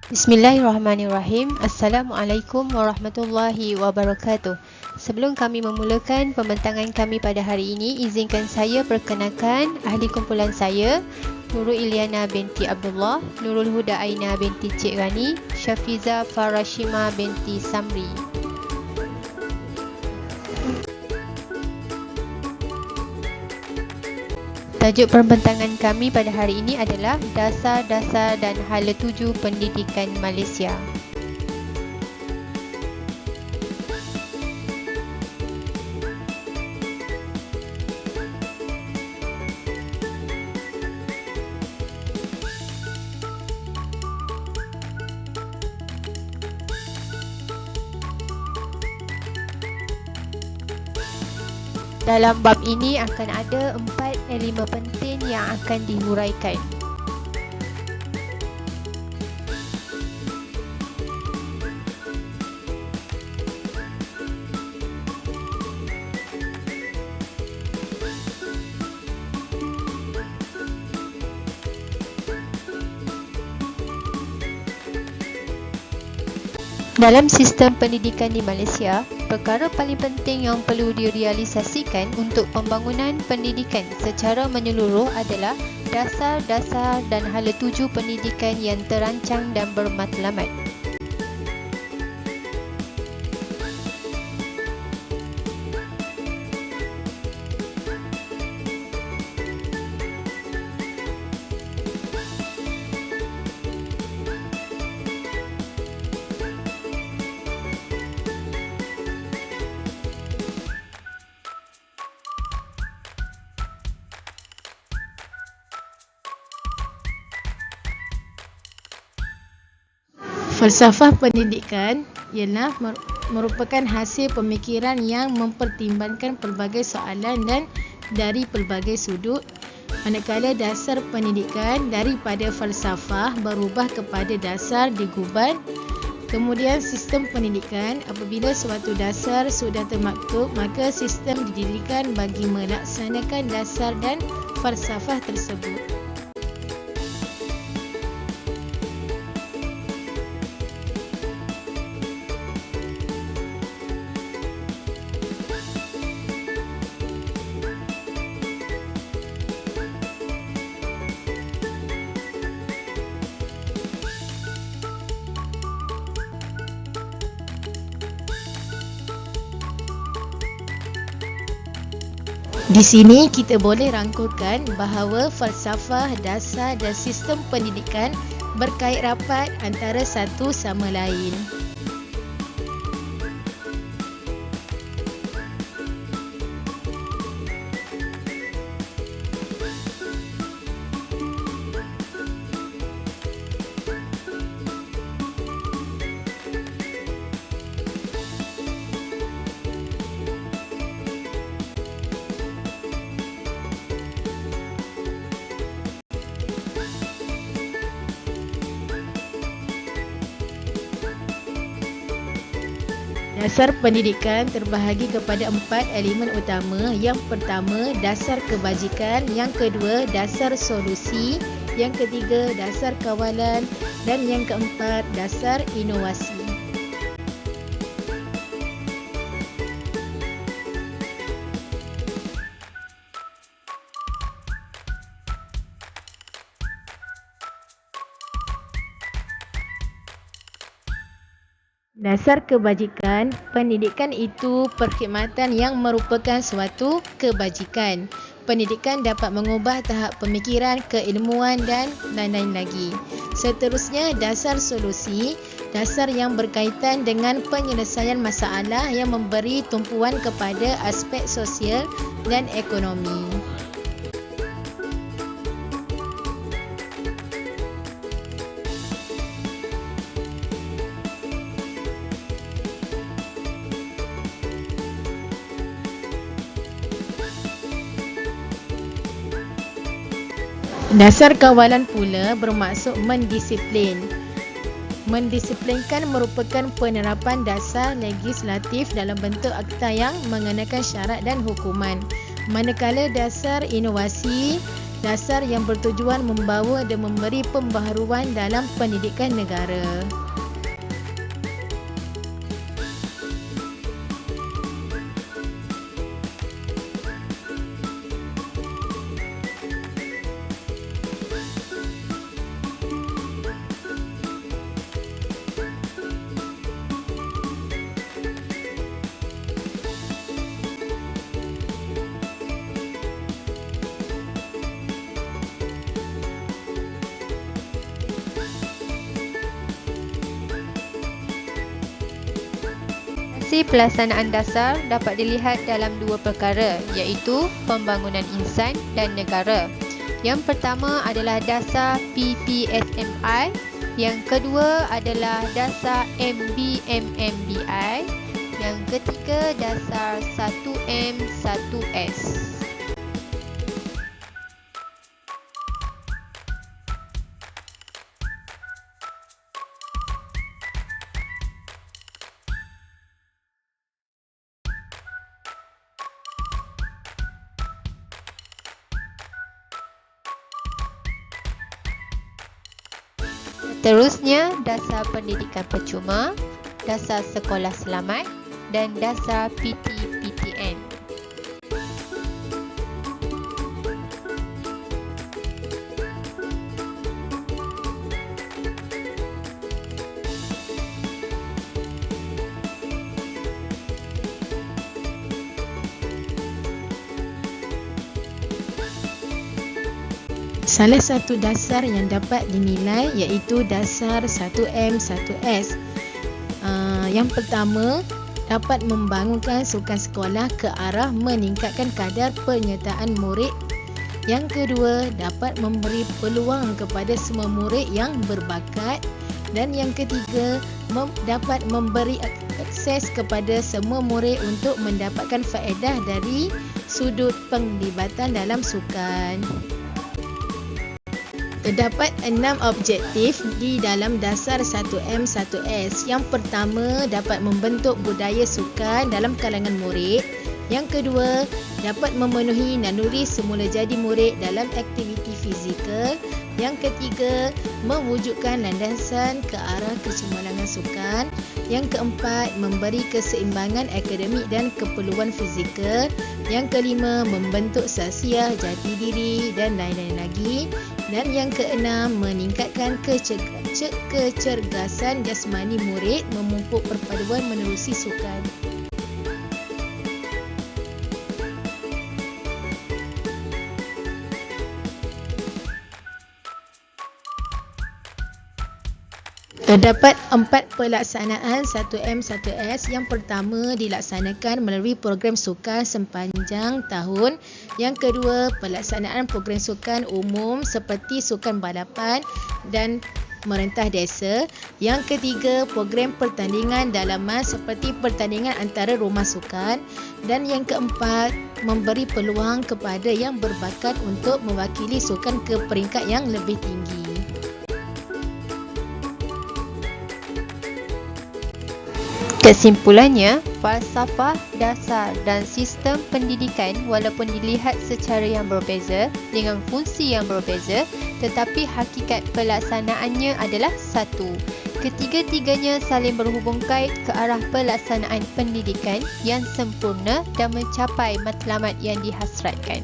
Bismillahirrahmanirrahim. Assalamualaikum warahmatullahi wabarakatuh. Sebelum kami memulakan pembentangan kami pada hari ini, izinkan saya perkenalkan ahli kumpulan saya, Nurul Iliana binti Abdullah, Nurul Huda Aina binti Cik Rani, Syafiza Farashima binti Samri. Tajuk pembentangan kami pada hari ini adalah Dasar-dasar dan Hala Tuju Pendidikan Malaysia. Dalam bab ini akan ada 4 elemen penting yang akan dihuraikan. Dalam sistem pendidikan di Malaysia, perkara paling penting yang perlu direalisasikan untuk pembangunan pendidikan secara menyeluruh adalah dasar-dasar dan hala tuju pendidikan yang terancang dan bermatlamat. Falsafah pendidikan ialah merupakan hasil pemikiran yang mempertimbangkan pelbagai soalan dan dari pelbagai sudut, manakala dasar pendidikan daripada falsafah berubah kepada dasar diguban. Kemudian sistem pendidikan, apabila suatu dasar sudah termaktub, maka sistem didirikan bagi melaksanakan dasar dan falsafah tersebut. Di sini kita boleh rangkulkan bahawa falsafah, dasar dan sistem pendidikan berkait rapat antara satu sama lain. Dasar pendidikan terbahagi kepada 4 elemen utama. Yang pertama, dasar kebajikan. Yang kedua, dasar solusi. Yang ketiga, dasar kawalan. Dan yang keempat, dasar inovasi. Dasar kebajikan, pendidikan itu perkhidmatan yang merupakan suatu kebajikan. Pendidikan dapat mengubah tahap pemikiran, keilmuan dan lain-lain lagi. Seterusnya, dasar solusi, dasar yang berkaitan dengan penyelesaian masalah yang memberi tumpuan kepada aspek sosial dan ekonomi. Dasar kawalan pula bermaksud mendisiplin. Mendisiplinkan merupakan penerapan dasar legislatif dalam bentuk akta yang mengenakan syarat dan hukuman. Manakala dasar inovasi dasar yang bertujuan membawa dan memberi pembaharuan dalam pendidikan negara. Fungsi pelaksanaan dasar dapat dilihat dalam dua perkara, iaitu pembangunan insan dan negara. Yang pertama adalah dasar PPSMI, yang kedua adalah dasar MBMMBI, yang ketiga dasar 1M1S. Seterusnya, dasar pendidikan percuma, dasar sekolah selamat dan dasar PT-PTN. Salah satu dasar yang dapat dinilai iaitu dasar 1M1S. Yang pertama, dapat membangunkan sukan sekolah ke arah meningkatkan kadar penyertaan murid. Yang kedua, dapat memberi peluang kepada semua murid yang berbakat. Dan yang ketiga, dapat memberi akses kepada semua murid untuk mendapatkan faedah dari sudut penglibatan dalam sukan. Terdapat 6 objektif di dalam dasar 1M1S. Yang pertama, dapat membentuk budaya sukan dalam kalangan murid. Yang kedua, dapat memenuhi naluri semula jadi murid dalam aktiviti fizikal. Yang ketiga, mewujudkan landasan ke arah kecemerlangan sukan. Yang keempat, memberi keseimbangan akademik dan keperluan fizikal. Yang kelima, membentuk sahsiah, jati diri dan lain-lain lagi. Dan yang keenam, meningkatkan kecergasan jasmani murid, memupuk perpaduan menerusi sukan. Terdapat 4 pelaksanaan 1M1S. Yang pertama, dilaksanakan melalui program sukan sepanjang tahun. Yang kedua, pelaksanaan program sukan umum seperti sukan balapan dan merentah desa. Yang ketiga, program pertandingan dalaman seperti pertandingan antara rumah sukan. Dan yang keempat, memberi peluang kepada yang berbakat untuk mewakili sukan ke peringkat yang lebih tinggi. Kesimpulannya, falsafah, dasar dan sistem pendidikan walaupun dilihat secara yang berbeza dengan fungsi yang berbeza, tetapi hakikat pelaksanaannya adalah satu. Ketiga-tiganya saling berhubung kait ke arah pelaksanaan pendidikan yang sempurna dan mencapai matlamat yang dihasratkan.